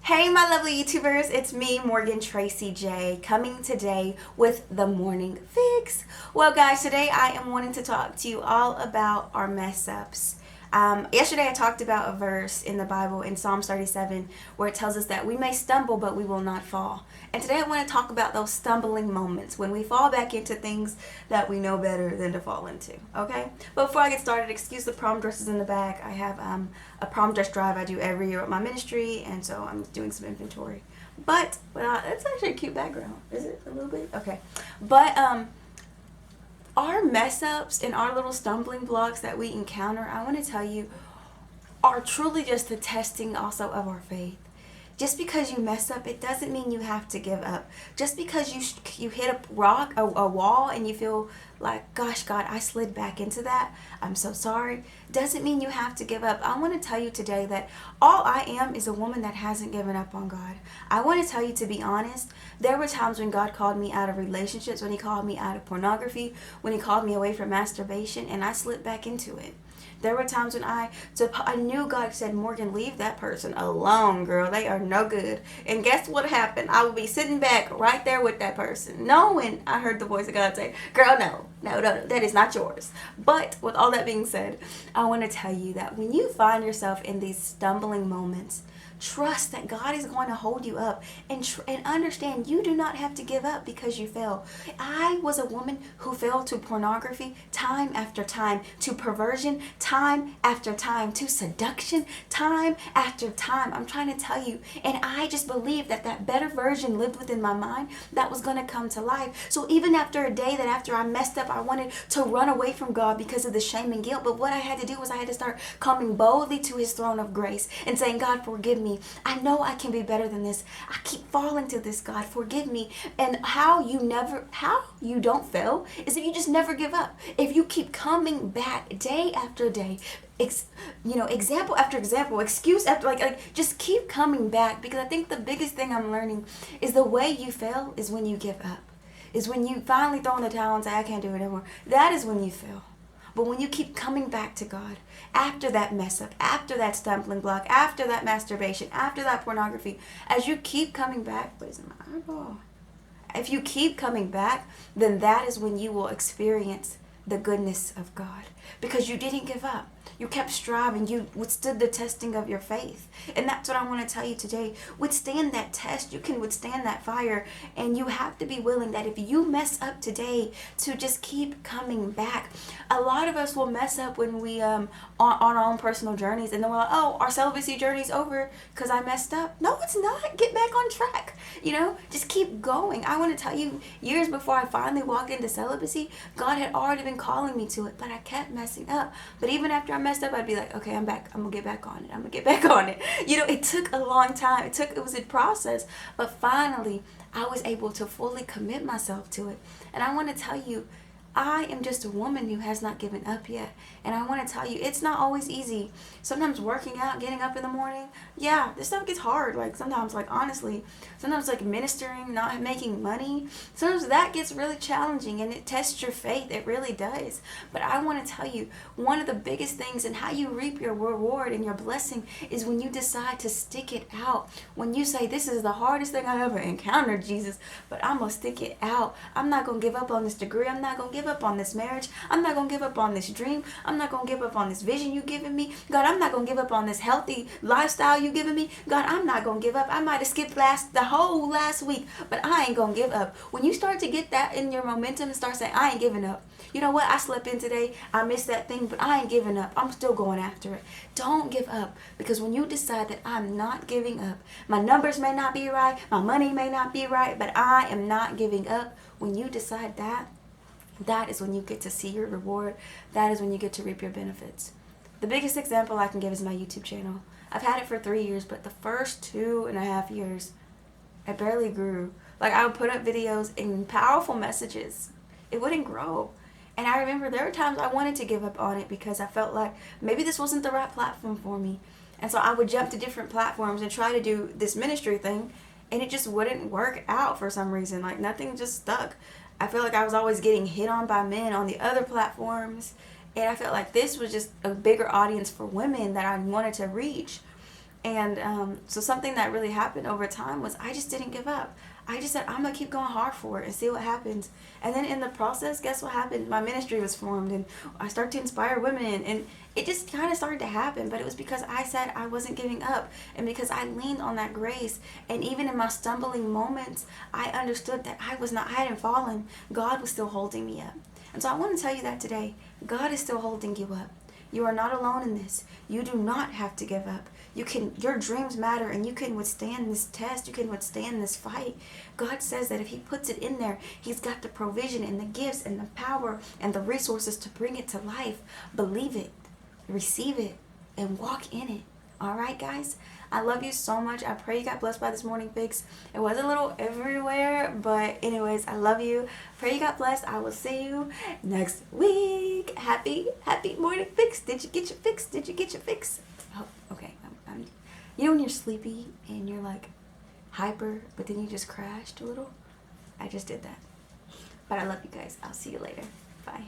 Hey, my lovely YouTubers, it's me, Morgan Tracy J, coming today with the morning fix. Well, guys, today I am wanting to talk to you all about our mess ups. Yesterday I talked about a verse in the Bible in Psalms 37 where it tells us that we may stumble, but we will not fall. And today I want to talk about those stumbling moments when we fall back into things that we know better than to fall into. Okay? But before I get started, excuse the prom dresses in the back. I have a prom dress drive I do every year at my ministry, and so I'm doing some inventory. But it's actually a cute background. Is it a little bit? Okay. But our mess ups and our little stumbling blocks that we encounter, I want to tell you, are truly just the testing also of our faith. Just because you mess up, it doesn't mean you have to give up. Just because you hit a rock, a wall, and you feel like, gosh, God, I slid back into that. I'm so sorry. Doesn't mean you have to give up. I want to tell you today that all I am is a woman that hasn't given up on God. I want to tell you, to be honest, there were times when God called me out of relationships, when He called me out of pornography, when He called me away from masturbation, and I slipped back into it. There were times when I knew God said, Morgan, leave that person alone, girl. They are no good. And guess what happened? I would be sitting back right there with that person, knowing I heard the voice of God say, girl, no, that is not yours. But with all that being said, I want to tell you that when you find yourself in these stumbling moments, trust that God is going to hold you up, and understand you do not have to give up because you fell. I was a woman who fell to pornography time after time, to perversion time after time, to seduction time after time. I'm trying to tell you, and I just believed that that better version lived within my mind that was going to come to life. So even after a day that after I messed up, I wanted to run away from God because of the shame and guilt. But what I had to do was I had to start coming boldly to His throne of grace and saying, God, forgive me. I know I can be better than this. I keep falling to this. God, forgive me. And how you don't fail is if you just never give up. If you keep coming back day after day, example after example, excuse after just keep coming back. Because I think the biggest thing I'm learning is the way you fail is when you give up. Is when you finally throw in the towel and say, I can't do it anymore. That is when you fail. But when you keep coming back to God, after that mess up, after that stumbling block, after that masturbation, after that pornography, as you keep coming back, what is it, my eyeball? If you keep coming back, then that is when you will experience the goodness of God. Because you didn't give up. You kept striving. You withstood the testing of your faith. And that's what I want to tell you today. Withstand that test. You can withstand that fire. And you have to be willing that if you mess up today, to just keep coming back. A lot of us will mess up when we on our own personal journeys. And then we're like, oh, our celibacy journey's over because I messed up. No, it's not. Get back on track. Just keep going. I want to tell you, years before I finally walked into celibacy, God had already been calling me to it. But I kept messing up. But even after I messed up, I'd be like, okay, I'm back. I'm gonna get back on it. It took a long time. It was a process, but finally I was able to fully commit myself to it. And I want to tell you, I am just a woman who has not given up yet. And I want to tell you, it's not always easy. Sometimes working out, getting up in the morning, yeah, this stuff gets hard. Sometimes, honestly, sometimes ministering, not making money, sometimes that gets really challenging and it tests your faith. It really does. But I want to tell you, one of the biggest things and how you reap your reward and your blessing is when you decide to stick it out. When you say, this is the hardest thing I ever encountered, Jesus, but I'm going to stick it out. I'm not going to give up on this degree. I'm not going to give up on this marriage. I'm not going to give up on this dream. I'm not going to give up on this vision you given me. God, I'm not going to give up on this healthy lifestyle you given me. God, I'm not going to give up. I might have skipped the whole last week, but I ain't going to give up. When you start to get that in your momentum and start saying, I ain't giving up. You know what? I slept in today. I missed that thing, but I ain't giving up. I'm still going after it. Don't give up, because when you decide that I'm not giving up, my numbers may not be right, my money may not be right, but I am not giving up. When you decide that is when you get to see your reward. That is when you get to reap your benefits. The biggest example I can give is my YouTube channel. I've had it for 3 years, but the first 2.5 years, I barely grew. I would put up videos and powerful messages. It wouldn't grow. And I remember there were times I wanted to give up on it because I felt like maybe this wasn't the right platform for me. And so I would jump to different platforms and try to do this ministry thing, and it just wouldn't work out for some reason. Nothing just stuck. I feel like I was always getting hit on by men on the other platforms, and I felt like this was just a bigger audience for women that I wanted to reach. And so something that really happened over time was I just didn't give up. I just said, I'm going to keep going hard for it and see what happens. And then in the process, guess what happened? My ministry was formed and I started to inspire women. And it just kind of started to happen. But it was because I said I wasn't giving up and because I leaned on that grace. And even in my stumbling moments, I understood that I hadn't fallen. God was still holding me up. And so I want to tell you that today. God is still holding you up. You are not alone in this. You do not have to give up. Your dreams matter and you can withstand this test. You can withstand this fight. God says that if he puts it in there, he's got the provision and the gifts and the power and the resources to bring it to life. Believe it, receive it, and walk in it. All right, guys? I love you so much. I pray you got blessed by this morning fix. It was a little everywhere, but anyways, I love you. Pray you got blessed. I will see you next week. Happy morning fix. Did you get your fix? Did you get your fix? Oh, okay. You know when you're sleepy and you're like hyper, but then you just crashed a little? I just did that. But I love you guys. I'll see you later. Bye.